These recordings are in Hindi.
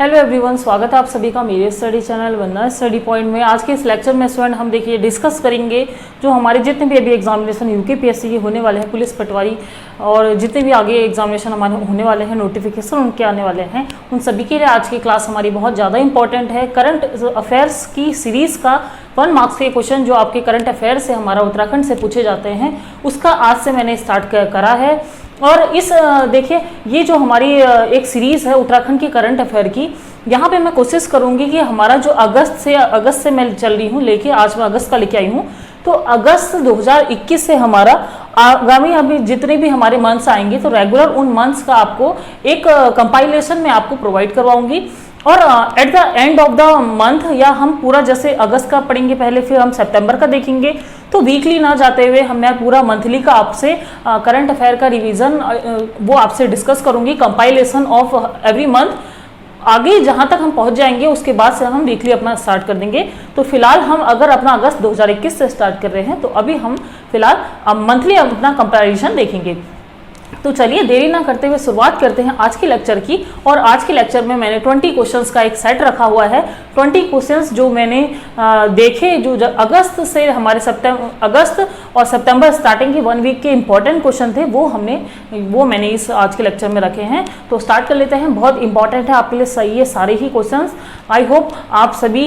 हेलो एवरीवन, स्वागत है आप सभी का मेरे स्टडी चैनल वंदना स्टडी पॉइंट में। आज के इस लेक्चर में स्टूडेंट हम देखिए डिस्कस करेंगे जो हमारे जितने भी अभी एग्जामिनेशन यूकेपीएससी के होने वाले हैं, पुलिस पटवारी और जितने भी आगे एग्जामिनेशन हमारे होने वाले हैं, नोटिफिकेशन उनके आने वाले हैं, उन सभी के लिए आज की क्लास हमारी बहुत ज़्यादा इंपॉर्टेंट है। करंट अफेयर्स की सीरीज़ का 1 मार्क्स के क्वेश्चन जो आपके करंट अफेयर से हमारा उत्तराखंड से पूछे जाते हैं उसका आज से मैंने स्टार्ट करा है। और इस देखिए ये जो हमारी एक सीरीज़ है उत्तराखंड की करंट अफेयर की, यहाँ पे मैं कोशिश करूँगी कि हमारा जो अगस्त से मैं चल रही हूँ लेके आज मैं अगस्त का लेके आई हूँ, तो अगस्त 2021 से हमारा आगामी अभी जितने भी हमारे मंथ्स आएंगे तो रेगुलर उन मंथ्स का आपको एक कंपाइलेशन में आपको प्रोवाइड करवाऊंगी। और at the end of the month या हम पूरा जैसे अगस्त का पढ़ेंगे पहले, फिर हम सितंबर का देखेंगे, तो वीकली ना जाते हुए मैं पूरा मंथली का आपसे करंट अफेयर का रिवीजन वो आपसे डिस्कस करूंगी, कंपाइलेशन ऑफ एवरी मंथ। आगे जहां तक हम पहुंच जाएंगे उसके बाद से हम वीकली अपना स्टार्ट कर देंगे। तो फिलहाल हम अगर अपना अगस्त 2021 से स्टार्ट कर रहे हैं तो अभी हम फिलहाल मंथली अपना कंपैरिजन देखेंगे। तो चलिए देरी ना करते हुए शुरुआत करते हैं आज के लेक्चर की। और आज के लेक्चर में मैंने 20 क्वेश्चंस का एक सेट रखा हुआ है। 20 क्वेश्चंस जो मैंने देखे जो अगस्त से हमारे अगस्त और सितंबर स्टार्टिंग के 1 वीक के इंपॉर्टेंट क्वेश्चन थे वो मैंने इस आज के लेक्चर में रखे हैं। तो स्टार्ट कर लेते हैं। बहुत इंपॉर्टेंट है आपके लिए सही है सारे ही क्वेश्चंस। आई होप आप सभी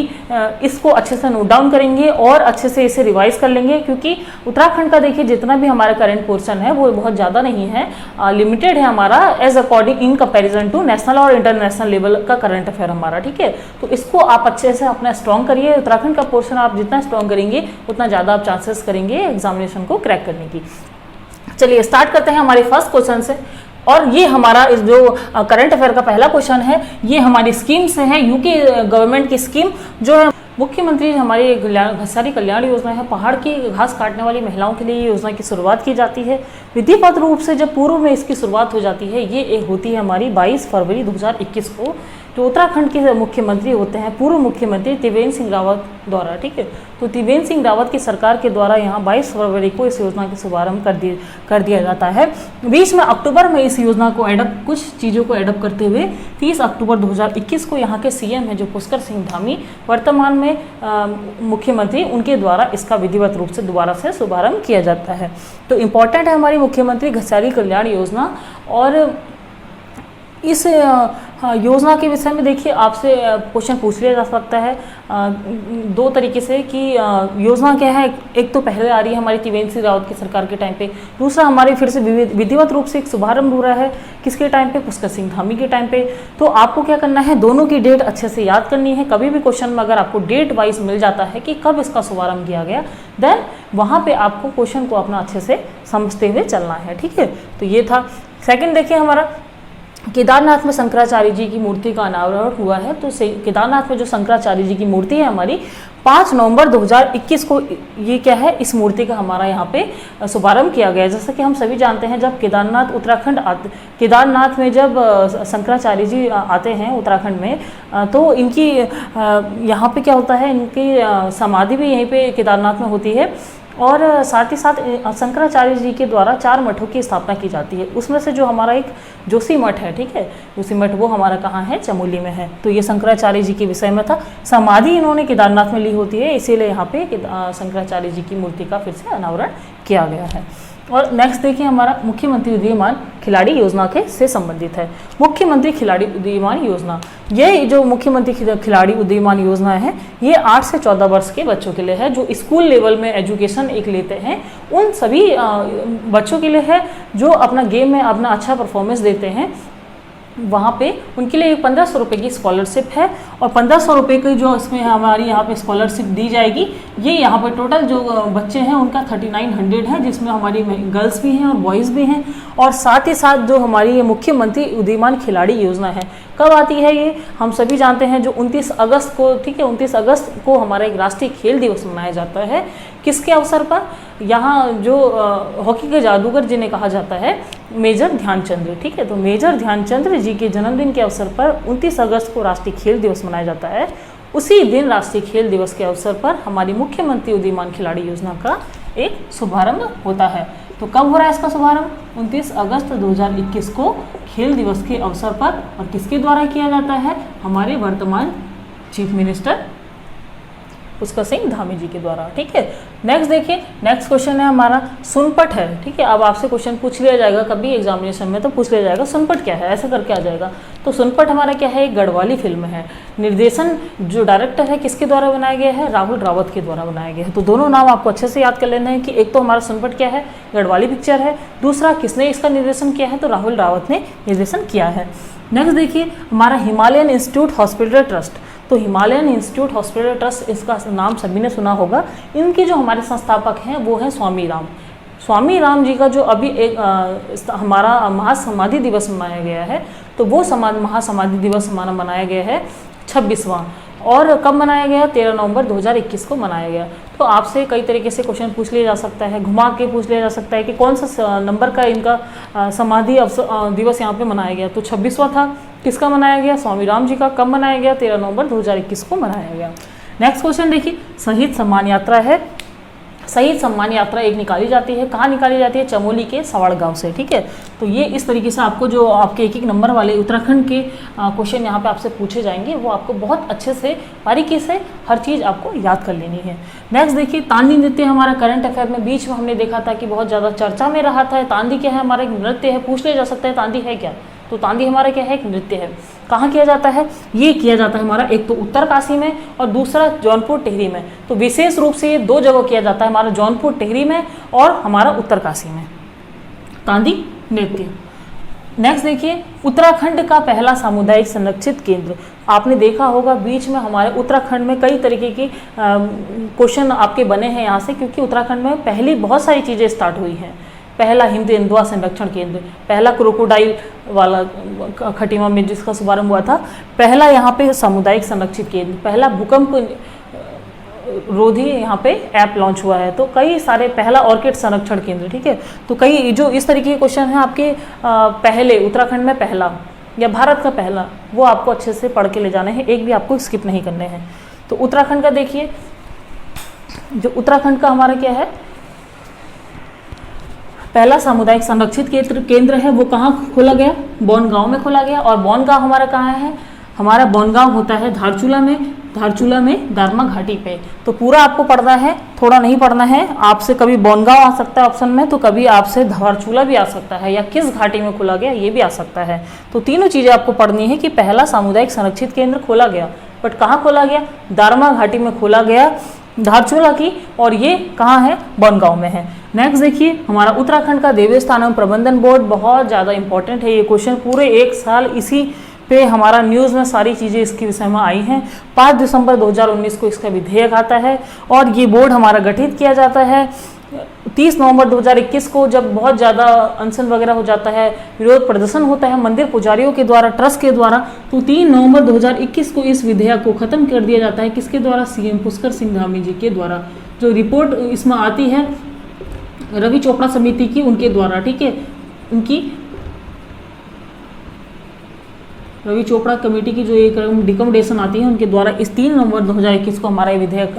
इसको अच्छे से नोट डाउन करेंगे और अच्छे से इसे रिवाइज कर लेंगे, क्योंकि उत्तराखंड का देखिए जितना भी हमारा करंट पोर्शन है वो बहुत ज़्यादा नहीं है, लिमिटेड है हमारा as according in comparison to national और इंटरनेशनल लेवल का करंट अफेयर हमारा। ठीक है, तो इसको आप अच्छे से अपना स्ट्रॉन्ग करिए। उत्तराखंड का पोर्शन आप जितना स्ट्रॉन्ग करेंगे उतना ज़्यादा आप चांसेस करेंगे एग्जामिनेशन को क्रैक करने की। चलिए स्टार्ट करते हैं हमारे फर्स्ट क्वेश्चन से। और ये हमारा जो करंट अफेयर का पहला क्वेश्चन है ये हमारी स्कीम से है, यूके गवर्नमेंट की स्कीम जो है मुख्यमंत्री हमारी घसारी कल्याण योजना है। पहाड़ की घास काटने वाली महिलाओं के लिए ये योजना की शुरुआत की जाती है। विधिवत रूप से जब पूर्व में इसकी शुरुआत हो जाती है ये होती है हमारी 22 फरवरी 2021 को, जो उत्तराखंड के मुख्यमंत्री होते हैं पूर्व मुख्यमंत्री त्रिवेंद्र सिंह रावत द्वारा। ठीक है, तो त्रिवेंद्र सिंह रावत की सरकार के द्वारा यहाँ 22 फरवरी को इस योजना की शुभारंभ कर दिया जाता है। 20 में अक्टूबर में इस योजना को कुछ चीज़ों को एडप्ट करते हुए 30 अक्टूबर 2021 को यहाँ के सीएम है जो पुष्कर सिंह धामी, वर्तमान में मुख्यमंत्री, उनके द्वारा इसका विधिवत रूप से दोबारा से शुभारंभ किया जाता है। तो इम्पॉर्टेंट है हमारी मुख्यमंत्री घसारी कल्याण योजना। और इस योजना के विषय में देखिए आपसे क्वेश्चन पूछ लिया जा सकता है 2 तरीके से कि योजना क्या है। एक तो पहले आ रही है हमारी त्रिवेंद्र सिंह रावत की सरकार के टाइम पे, दूसरा हमारे फिर से विधिवत रूप से एक शुभारंभ हो रहा है किसके टाइम पे, पुष्कर सिंह धामी के टाइम पे। तो आपको क्या करना है, दोनों की डेट अच्छे से याद करनी है। कभी भी क्वेश्चन में अगर आपको डेट वाइज मिल जाता है कि कब इसका शुभारंभ किया गया, देन वहाँ पर आपको क्वेश्चन को अपना अच्छे से समझते हुए चलना है। ठीक है, तो ये था। सेकेंड देखिए हमारा केदारनाथ में शंकराचार्य जी की मूर्ति का अनावरण हुआ है। तो केदारनाथ में जो शंकराचार्य जी की मूर्ति है हमारी 5 नवंबर 2021 को ये क्या है, इस मूर्ति का हमारा यहाँ पे शुभारंभ किया गया है। जैसा कि हम सभी जानते हैं जब केदारनाथ में जब शंकराचार्य जी आते हैं उत्तराखंड में तो इनकी यहाँ पे क्या होता है, इनकी समाधि भी यहीं पे केदारनाथ में होती है। और साथ ही साथ शंकराचार्य जी के द्वारा 4 मठों की स्थापना की जाती है। उसमें से जो हमारा एक जोशी मठ है, ठीक है, जोशी मठ वो हमारा कहाँ है, चमोली में है। तो ये शंकराचार्य जी के विषय में था। समाधि इन्होंने केदारनाथ में ली होती है, इसीलिए यहाँ पे शंकराचार्य जी की मूर्ति का फिर से अनावरण किया गया है। और नेक्स्ट देखिए हमारा मुख्यमंत्री उदीयमान खिलाड़ी योजना के से संबंधित है। मुख्यमंत्री खिलाड़ी उदीयमान योजना, ये जो मुख्यमंत्री खिलाड़ी उदीयमान योजना है ये 8 से 14 वर्ष के बच्चों के लिए है जो स्कूल लेवल में एजुकेशन एक लेते हैं। उन सभी बच्चों के लिए है जो अपना गेम में अपना अच्छा परफॉर्मेंस देते हैं। वहाँ पे उनके लिए 1500 रुपये की स्कॉलरशिप है। और 1500 रुपये की जो इसमें हमारी यहाँ पे स्कॉलरशिप दी जाएगी, ये यहाँ पे टोटल जो बच्चे हैं उनका 3900 है, जिसमें हमारी गर्ल्स भी हैं और बॉयज़ भी हैं। और साथ ही साथ जो हमारी ये मुख्यमंत्री उदीयमान खिलाड़ी योजना है कब आती है, ये हम सभी जानते हैं जो 29 अगस्त को, ठीक है, 29 अगस्त को हमारा एक राष्ट्रीय खेल दिवस मनाया जाता है। किसके अवसर पर, यहाँ जो हॉकी के जादूगर जिन्हें कहा जाता है मेजर ध्यानचंद। ठीक है, तो मेजर ध्यानचंद जी के जन्मदिन के अवसर पर 29 अगस्त को राष्ट्रीय खेल दिवस मनाया जाता है। उसी दिन राष्ट्रीय खेल दिवस के अवसर पर हमारी मुख्यमंत्री उदीयमान खिलाड़ी योजना का एक शुभारंभ होता है। तो कब हो रहा है इसका शुभारंभ? 29 अगस्त 2021 को खेल दिवस के अवसर पर, और किसके द्वारा किया जाता है? हमारे वर्तमान चीफ मिनिस्टर पुष्कर सिंह धामी जी के द्वारा। ठीक है, नेक्स्ट देखिए, नेक्स्ट क्वेश्चन है हमारा सुनपट है। ठीक है, अब आपसे क्वेश्चन पूछ लिया जाएगा कभी एग्जामिनेशन में, तो पूछ लिया जाएगा सुनपट क्या है, ऐसा करके आ जाएगा। तो सुनपट हमारा क्या है? एक गढ़वाली फिल्म है। निर्देशन जो डायरेक्टर है किसके द्वारा बनाया गया है? राहुल रावत के द्वारा बनाया गया है। तो दोनों नाम आपको अच्छे से याद कर लेना है कि एक तो हमारा सुनपट क्या है? गढ़वाली पिक्चर है। दूसरा किसने इसका निर्देशन किया है? तो राहुल रावत ने निर्देशन किया है। नेक्स्ट देखिए हमारा हिमालयन इंस्टीट्यूट हॉस्पिटल ट्रस्ट। तो हिमालयन इंस्टीट्यूट हॉस्पिटल ट्रस्ट, इसका नाम सभी ने सुना होगा। इनके जो हमारे संस्थापक हैं वो हैं स्वामी राम। स्वामी राम जी का जो अभी एक हमारा महासमाधि दिवस मनाया गया है, तो वो महासमाधि दिवस हमारा मनाया गया है 26वां। और कब मनाया गया? 13 नवंबर 2021 को मनाया गया। तो आपसे कई तरीके से क्वेश्चन पूछ लिया जा सकता है, घुमा के पूछ लिया जा सकता है कि कौन सा नंबर का इनका समाधि दिवस यहाँ पे मनाया गया। तो 26वां था। किसका मनाया गया? स्वामी राम जी का। कब मनाया गया? 13 नवंबर 2021 को मनाया गया। नेक्स्ट क्वेश्चन देखिए, शहीद सम्मान यात्रा है। शहीद सम्मान यात्रा एक निकाली जाती है, कहाँ निकाली जाती है? चमोली के सवाड़ गांव से। ठीक है, तो ये इस तरीके से आपको जो आपके एक नंबर वाले उत्तराखंड के क्वेश्चन यहाँ पे आपसे पूछे जाएंगे, वो आपको बहुत अच्छे से बारीकी से हर चीज़ आपको याद कर लेनी है। नेक्स्ट देखिए, तांदी नृत्य हमारा करंट अफेयर में बीच में हमने देखा था कि बहुत ज़्यादा चर्चा में रहा था। तांदी क्या है? हमारा एक नृत्य है। पूछ लिया जा सकता है तांदी है क्या? तो तांदी हमारा क्या है? एक नृत्य है। कहाँ किया जाता है? ये किया जाता है हमारा एक तो उत्तरकाशी में और दूसरा जौनपुर टिहरी में। तो विशेष रूप से ये दो जगह किया जाता है, हमारा जौनपुर टिहरी में और हमारा उत्तरकाशी में, तांदी नृत्य। नेक्स्ट देखिए, उत्तराखंड का पहला सामुदायिक संरक्षित केंद्र। आपने देखा होगा बीच में हमारे उत्तराखंड में कई तरीके की क्वेश्चन आपके बने हैं यहाँ से, क्योंकि उत्तराखंड में पहली बहुत सारी चीज़ें स्टार्ट हुई हैं। पहला हिम तेंदुआ संरक्षण केंद्र, पहला क्रोकोडाइल वाला खटीमा में जिसका शुभारंभ हुआ था, पहला यहाँ पे सामुदायिक संरक्षित केंद्र, पहला भूकंप रोधी यहाँ पे ऐप लॉन्च हुआ है। तो कई सारे, पहला ऑर्किड संरक्षण केंद्र। ठीक है, तो कई जो इस तरीके के क्वेश्चन हैं आपके पहले उत्तराखंड में पहला या भारत का पहला, वो आपको अच्छे से पढ़ के ले जाने हैं, एक भी आपको स्किप नहीं करने हैं। तो उत्तराखंड का देखिए, जो उत्तराखंड का हमारा क्या है, पहला सामुदायिक संरक्षित केंद्र है, वो कहाँ खोला गया? बोनगांव में खोला गया। और बोनगांव हमारा कहाँ है? हमारा बोनगांव होता है धारचूला में, धारचूला में दारमा घाटी पे। तो पूरा आपको पढ़ना है, थोड़ा नहीं पढ़ना है। आपसे कभी बोनगांव आ सकता है ऑप्शन में, तो कभी आपसे धारचूला भी आ सकता है, या किस घाटी में खोला गया ये भी आ सकता है। तो तीनों चीज़ें आपको पढ़नी है कि पहला सामुदायिक संरक्षित केंद्र खोला गया, बट कहाँ खोला गया? दारमा घाटी में खोला गया, धारचूला की, और ये कहाँ है? बोनगांव में है। नेक्स्ट देखिए, हमारा उत्तराखंड का देवस्थानम प्रबंधन बोर्ड, बहुत ज़्यादा इंपॉर्टेंट है ये क्वेश्चन। पूरे एक साल इसी पे हमारा न्यूज़ में सारी चीज़ें इसके विषय में आई हैं। 5 दिसंबर 2019 को इसका विधेयक आता है, और ये बोर्ड हमारा गठित किया जाता है 30 नवंबर 2021 को, जब बहुत ज़्यादा अनशन वगैरह हो जाता है, विरोध प्रदर्शन होता है मंदिर पुजारियों के द्वारा, ट्रस्ट के द्वारा। तो 3 नवंबर 2021 को इस विधेयक को ख़त्म कर दिया जाता है। किसके द्वारा? सीएम पुष्कर सिंह धामी जी के द्वारा। जो रिपोर्ट इसमें आती है रवि चोपड़ा समिति की, उनके द्वारा। ठीक है, उनकी रवि चोपड़ा कमेटी की जो एक रिकमेंडेशन आती है उनके द्वारा इस 3 नवंबर 2021 को हमारा ये विधेयक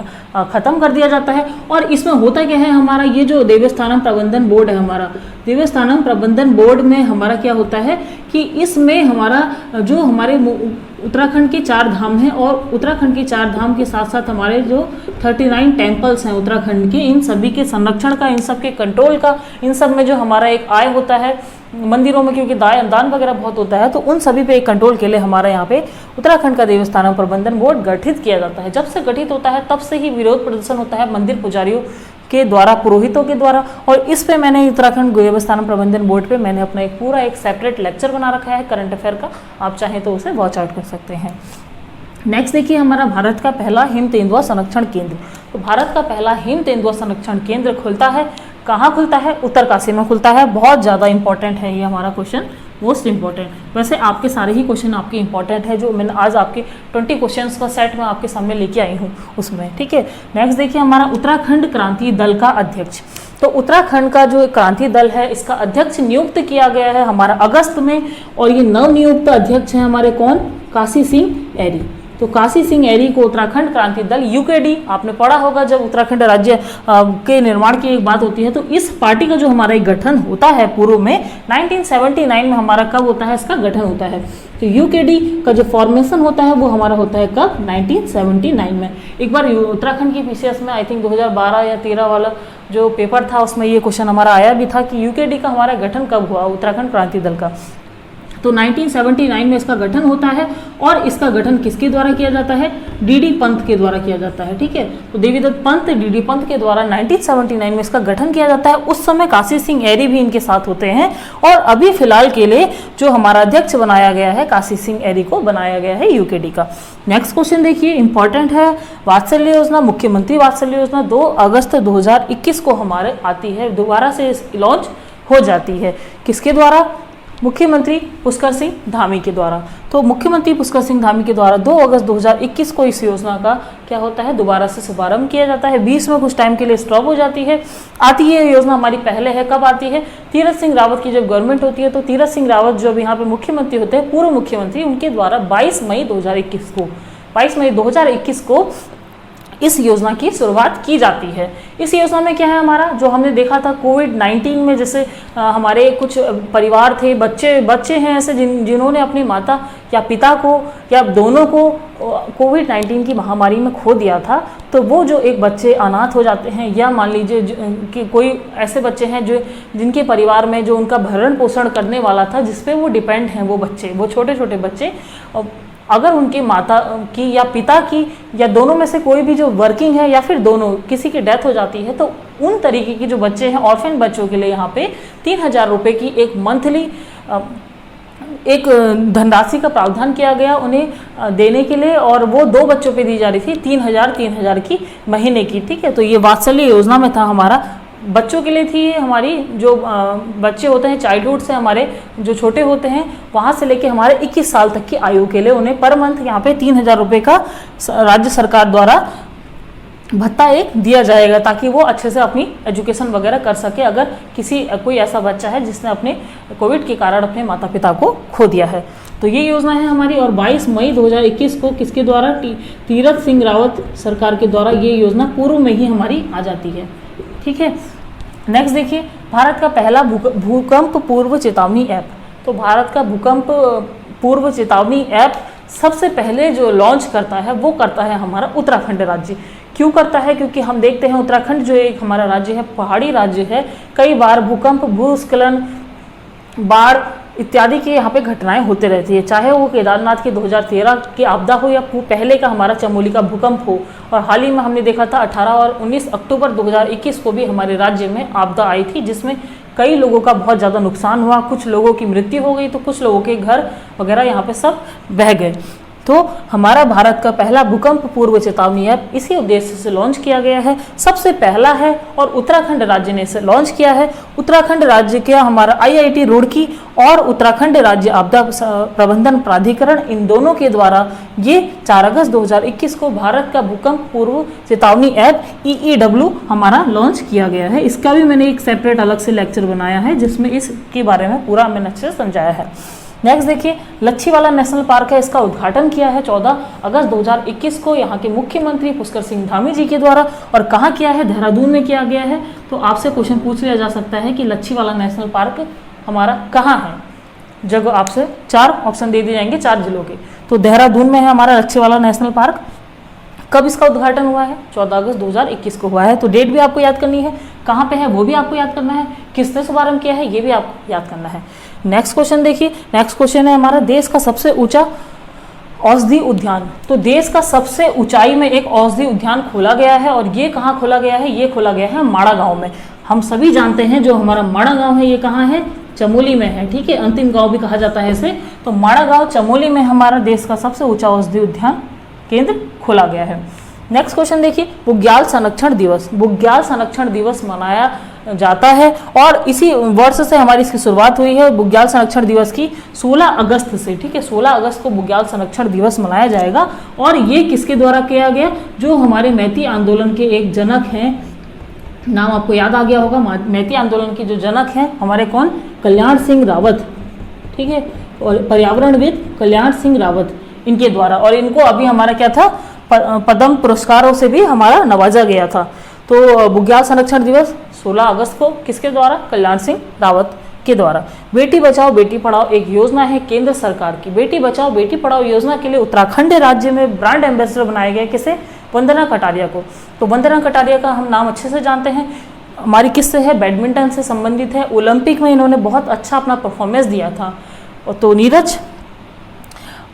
खत्म कर दिया जाता है। और इसमें होता क्या है, हमारा ये जो देवस्थानम प्रबंधन बोर्ड है, हमारा देवस्थानम प्रबंधन बोर्ड में हमारा क्या होता है कि इसमें हमारा जो हमारे उत्तराखंड के 4 धाम हैं, और उत्तराखंड के 4 धाम के साथ साथ हमारे जो 39 टेम्पल्स हैं उत्तराखंड के, इन सभी के संरक्षण का, इन सब के कंट्रोल का, इन सब में जो हमारा एक आय होता है मंदिरों में, क्योंकि दान वगैरह बहुत होता है, तो उन सभी पे एक कंट्रोल के लिए हमारा यहाँ पे उत्तराखंड का देवस्थानम प्रबंधन बोर्ड गठित किया जाता है। जब से गठित होता है तब से ही विरोध प्रदर्शन होता है मंदिर पुजारियों के द्वारा, पुरोहितों के द्वारा। और इस पे मैंने उत्तराखंड देवस्थानम प्रबंधन बोर्ड पे मैंने अपना एक पूरा एक सेपरेट लेक्चर बना रखा है करंट अफेयर का, आप चाहें तो उसे वॉच आउट कर सकते हैं। नेक्स्ट देखिए, हमारा भारत का पहला हिम तेंदुआ संरक्षण केंद्र। तो भारत का पहला हिम तेंदुआ संरक्षण केंद्र खुलता है, कहाँ खुलता है? उत्तरकाशी में खुलता है। बहुत ज़्यादा इंपॉर्टेंट है ये हमारा क्वेश्चन, मोस्ट इंपॉर्टेंट। वैसे आपके सारे ही क्वेश्चन आपके इंपॉर्टेंट है, जो मैंने आज आपके 20 क्वेश्चंस का सेट में आपके सामने लेके आई हूँ उसमें। ठीक है, नेक्स्ट देखिए, हमारा उत्तराखंड क्रांति दल का अध्यक्ष। तो उत्तराखंड का जो क्रांति दल है, इसका अध्यक्ष नियुक्त किया गया है हमारा अगस्त में, और ये नवनियुक्त अध्यक्ष हैं हमारे कौन? काशी सिंह ऐरी। तो काशी सिंह एरी को उत्तराखंड क्रांति दल यूकेडी, आपने पढ़ा होगा जब उत्तराखंड राज्य के निर्माण की एक बात होती है तो इस पार्टी का जो हमारा एक गठन होता है पूर्व में 1979 में हमारा कब होता है, इसका गठन होता है। तो यूकेडी का जो फॉर्मेशन होता है वो हमारा होता है कब, 1979 में। एक बार उत्तराखंड की पीसीएस में आई थिंक 2012 या 13 वाला जो पेपर था उसमें ये क्वेश्चन हमारा आया भी था कि यूकेडी का हमारा गठन कब हुआ, उत्तराखंड क्रांति दल का। तो 1979 में इसका गठन होता है और इसका गठन किसके द्वारा किया जाता है, डीडी पंत के द्वारा किया जाता है। ठीक है, तो देवीदत्त पंत, डीडी पंत के द्वारा 1979 में इसका गठन किया जाता है। उस समय काशी सिंह एरी भी इनके साथ होते हैं और अभी फिलहाल के लिए जो हमारा अध्यक्ष बनाया गया है काशी सिंह एरी को बनाया गया है यूकेडी का। नेक्स्ट क्वेश्चन देखिए, इंपॉर्टेंट है। वात्सल्य योजना, मुख्यमंत्री वात्सल्य योजना 2 अगस्त 2021 को हमारे आती है, दोबारा से लॉन्च हो जाती है। किसके द्वारा, मुख्यमंत्री पुष्कर सिंह धामी के द्वारा। तो मुख्यमंत्री पुष्कर सिंह धामी के द्वारा 2 अगस्त 2021 को इस योजना का क्या होता है, दोबारा से शुभारंभ किया जाता है। बीच में कुछ टाइम के लिए स्टॉप हो जाती है। आती है योजना हमारी पहले है, कब आती है, तीरथ सिंह रावत की जब गवर्नमेंट होती है तो तीरथ सिंह रावत जो यहाँ पे मुख्यमंत्री होते हैं, पूर्व मुख्यमंत्री, उनके द्वारा 22 मई 2021 को इस योजना की शुरुआत की जाती है। इस योजना में क्या है हमारा, जो हमने देखा था कोविड-19 में, जैसे हमारे कुछ परिवार थे, बच्चे हैं ऐसे जिन्होंने अपनी माता या पिता को या दोनों को कोविड-19 की महामारी में खो दिया था। तो वो जो एक बच्चे अनाथ हो जाते हैं या मान लीजिए कि कोई ऐसे बच्चे हैं जो जिनके परिवार में जो उनका भरण पोषण करने वाला था, जिस पे वो डिपेंड हैं, वो बच्चे, वो छोटे छोटे बच्चे, अगर उनके माता की या पिता की या दोनों में से कोई भी जो वर्किंग है या फिर दोनों किसी की डेथ हो जाती है तो उन तरीके के जो बच्चे हैं, ऑर्फन बच्चों के लिए यहाँ पे 3000 रुपये की एक मंथली एक धनराशि का प्रावधान किया गया उन्हें देने के लिए, और वो 2 बच्चों पे दी जा रही थी 3000 की महीने की। ठीक है, तो ये वात्सल्य योजना में था हमारा, बच्चों के लिए थी ये हमारी, जो बच्चे होते हैं चाइल्डहुड से हमारे जो छोटे होते हैं वहाँ से लेके हमारे 21 साल तक की आयु के लिए उन्हें पर मंथ यहाँ पे 3000 रुपये का राज्य सरकार द्वारा भत्ता एक दिया जाएगा, ताकि वो अच्छे से अपनी एजुकेशन वगैरह कर सके अगर कोई ऐसा बच्चा है जिसने अपने कोविड के कारण अपने माता पिता को खो दिया है। तो ये योजना है हमारी, और 22 मई 2021 को किसके द्वारा, तीरथ सिंह रावत सरकार के द्वारा ये योजना पूर्व में ही हमारी आ जाती है। ठीक है, नेक्स्ट देखिए, भारत का पहला भूकंप पूर्व चेतावनी ऐप। तो भारत का भूकंप पूर्व चेतावनी ऐप सबसे पहले जो लॉन्च करता है वो करता है हमारा उत्तराखंड राज्य। क्यों करता है, क्योंकि हम देखते हैं उत्तराखंड जो एक हमारा राज्य है, पहाड़ी राज्य है, कई बार भूकंप, भूस्खलन, बाढ़ इत्यादि की यहाँ पे घटनाएं होते रहती है, चाहे वो केदारनाथ की 2013 की आपदा हो या पहले का हमारा चमोली का भूकंप हो। और हाल ही में हमने देखा था 18 और 19 अक्टूबर 2021 को भी हमारे राज्य में आपदा आई थी, जिसमें कई लोगों का बहुत ज़्यादा नुकसान हुआ, कुछ लोगों की मृत्यु हो गई, तो कुछ लोगों के घर वगैरह यहाँ पे सब बह गए। तो हमारा भारत का पहला भूकंप पूर्व चेतावनी ऐप इसी उद्देश्य से लॉन्च किया गया है, सबसे पहला है, और उत्तराखंड राज्य ने इसे लॉन्च किया है। उत्तराखंड राज्य का हमारा IIT रुड़की और उत्तराखंड राज्य आपदा प्रबंधन प्राधिकरण, इन दोनों के द्वारा ये 4 अगस्त 2021 को भारत का भूकंप पूर्व चेतावनी ऐप EEW हमारा लॉन्च किया गया है। इसका भी मैंने एक सेपरेट अलग से लेक्चर बनाया है जिसमें इसके बारे में पूरा मैंने अच्छे से समझाया है। नेक्स्ट देखिए, लच्छीवाला नेशनल पार्क है, इसका उद्घाटन किया है 14 अगस्त 2021 को यहाँ के मुख्यमंत्री पुष्कर सिंह धामी जी के द्वारा, और कहाँ किया है, देहरादून में किया गया है। तो आपसे क्वेश्चन पूछ लिया जा सकता है कि लच्छीवाला नेशनल पार्क हमारा कहाँ है, जगह आपसे 4 ऑप्शन दे दिए जाएंगे 4 जिलों के। तो देहरादून में है हमारा लच्छीवाला नेशनल पार्क। कब इसका उद्घाटन हुआ है, 14 अगस्त 2021 को हुआ है। तो डेट भी आपको याद करनी है, कहाँ पे है वो भी आपको याद करना है, किसने शुभारंभ किया है ये भी आपको याद करना है। नेक्स्ट क्वेश्चन देखिए, नेक्स्ट क्वेश्चन है हमारा, देश का सबसे ऊंचा औषधि उद्यान। तो देश का सबसे ऊंचाई में एक औषधि उद्यान खोला गया है, और ये कहाँ खोला गया है, ये खोला गया है माड़ा गांव में। हम सभी जानते हैं जो हमारा माड़ा गांव है ये कहाँ है, चमोली में है। ठीक है, अंतिम गांव भी कहा जाता है इसे। तो माड़ा गांव चमोली में हमारा देश का सबसे ऊंचा औषधि उद्यान केंद्र खोला गया है। नेक्स्ट क्वेश्चन देखिए, बुग्याल संरक्षण दिवस। बुग्याल संरक्षण दिवस मनाया जाता है, और इसी वर्ष से हमारी इसकी शुरुआत हुई है बुग्याल संरक्षण दिवस की 16 अगस्त से। ठीक है, 16 अगस्त को बुग्याल संरक्षण दिवस मनाया जाएगा, और ये किसके द्वारा किया गया, जो हमारे मैती आंदोलन के एक जनक हैं, नाम आपको याद आ गया होगा, मैती आंदोलन के जो जनक हैं हमारे कौन, कल्याण सिंह रावत। ठीक है, और पर्यावरणविद कल्याण सिंह रावत, इनके द्वारा, और इनको अभी हमारा क्या था, पद्म पुरस्कारों से भी हमारा नवाजा गया था। तो बुग्याल संरक्षण दिवस 16 अगस्त को किसके द्वारा, कल्याण सिंह रावत के द्वारा। बेटी बचाओ बेटी पढ़ाओ एक योजना है केंद्र सरकार की। बेटी बचाओ बेटी पढ़ाओ योजना के लिए उत्तराखंड राज्य में ब्रांड एम्बेसडर बनाया गया, किसे, वंदना कटारिया को। तो वंदना कटारिया का हम नाम अच्छे से जानते हैं, हमारी किससे है, बैडमिंटन से संबंधित है। ओलंपिक में इन्होंने बहुत अच्छा अपना परफॉर्मेंस दिया था। तो नीरज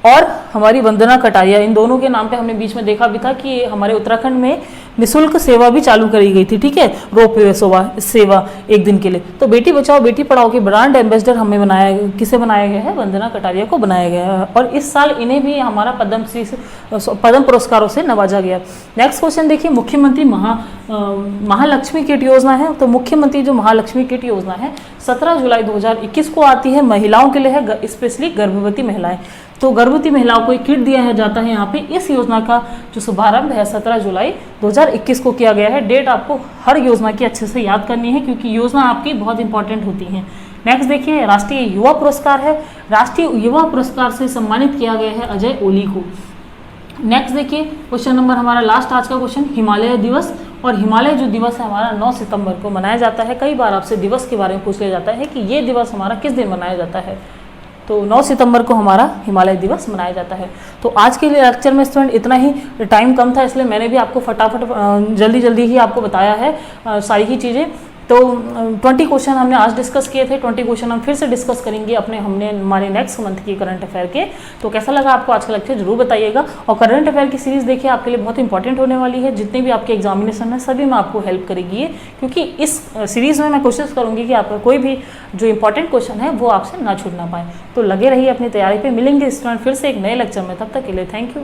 और हमारी वंदना कटारिया, इन दोनों के नाम पे हमने बीच में देखा भी था कि हमारे उत्तराखंड में निःशुल्क सेवा भी चालू करी गई थी, ठीक है, रोपवे सेवा एक दिन के लिए। तो बेटी बचाओ बेटी पढ़ाओ के ब्रांड एम्बेसडर हमें किसे बनाया गया है, वंदना कटारिया को बनाया गया है, और इस साल इन्हें भी हमारा पद्म पुरस्कारों से नवाजा गया। नेक्स्ट क्वेश्चन देखिए, मुख्यमंत्री महालक्ष्मी किट योजना है। तो मुख्यमंत्री जो महालक्ष्मी किट योजना है 17 जुलाई 2021 को आती है, महिलाओं के लिए है, स्पेशली गर्भवती महिलाएं। तो गर्भवती महिलाओं को एक किट दिया जाता है यहाँ पे। इस योजना का जो शुभारंभ है 17 जुलाई 2021 को किया गया है। डेट आपको हर योजना की अच्छे से याद करनी है क्योंकि योजना आपकी बहुत इंपॉर्टेंट होती है। नेक्स्ट देखिए, राष्ट्रीय युवा पुरस्कार है। राष्ट्रीय युवा पुरस्कार से सम्मानित किया गया है अजय ओली को। नेक्स्ट देखिए, क्वेश्चन नंबर हमारा लास्ट आज का क्वेश्चन, हिमालय दिवस। और हिमालय जो दिवस है हमारा 9 सितंबर को मनाया जाता है। कई बार आपसे दिवस के बारे में पूछ लिया जाता है कि ये दिवस हमारा किस दिन मनाया जाता है, तो 9 सितंबर को हमारा हिमालय दिवस मनाया जाता है। तो आज के लिए लेक्चर में स्टूडेंट इतना ही, टाइम कम था इसलिए मैंने भी आपको फटाफट जल्दी ही आपको बताया है सारी ही चीज़ें। तो 20 क्वेश्चन हमने आज डिस्कस किए थे, 20 क्वेश्चन हम फिर से डिस्कस करेंगे हमारे नेक्स्ट मंथ की करंट अफेयर के। तो कैसा लगा आपको आज का लेक्चर जरूर बताइएगा। और करंट अफेयर की सीरीज़ देखिए आपके लिए बहुत इंपॉर्टेंट होने वाली है। जितने भी आपके एग्जामिनेशन है सभी में आपको हेल्प करेगी क्योंकि इस सीरीज़ में मैं कोशिश करूँगी कि आपका कोई भी जो इंपॉर्टेंट क्वेश्चन है वो आपसे ना छूट ना पाए। तो लगे रहिए अपनी तैयारी पर। मिलेंगे स्टूडेंट फिर से एक नए लेक्चर में, तब तक के लिए थैंक यू।